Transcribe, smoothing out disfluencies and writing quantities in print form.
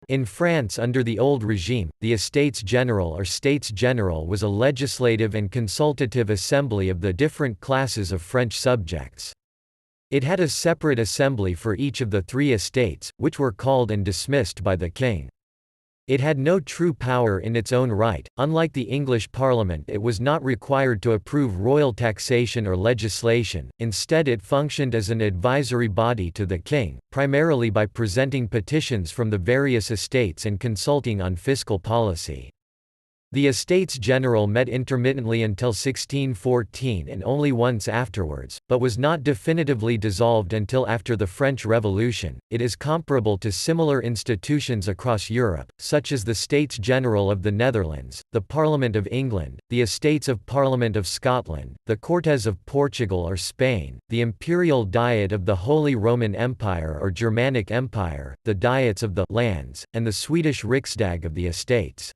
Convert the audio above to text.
In France under the old regime, the Estates General or States General was a legislative and consultative assembly of the different classes of French subjects. It had a separate assembly for each of the three estates, which were called and dismissed by the king. It had no true power in its own right. Unlike the English Parliament, it was not required to approve royal taxation or legislation, instead it functioned as an advisory body to the king, primarily by presenting petitions from the various estates and consulting on fiscal policy. The Estates General met intermittently until 1614 and only once afterwards, but was not definitively dissolved until after the French Revolution. It is comparable to similar institutions across Europe, such as the States General of the Netherlands, the Parliament of England, the Estates of Parliament of Scotland, the Cortes of Portugal or Spain, the Imperial Diet of the Holy Roman Empire or Germanic Empire, the Diets of the lands, and the Swedish Riksdag of the estates.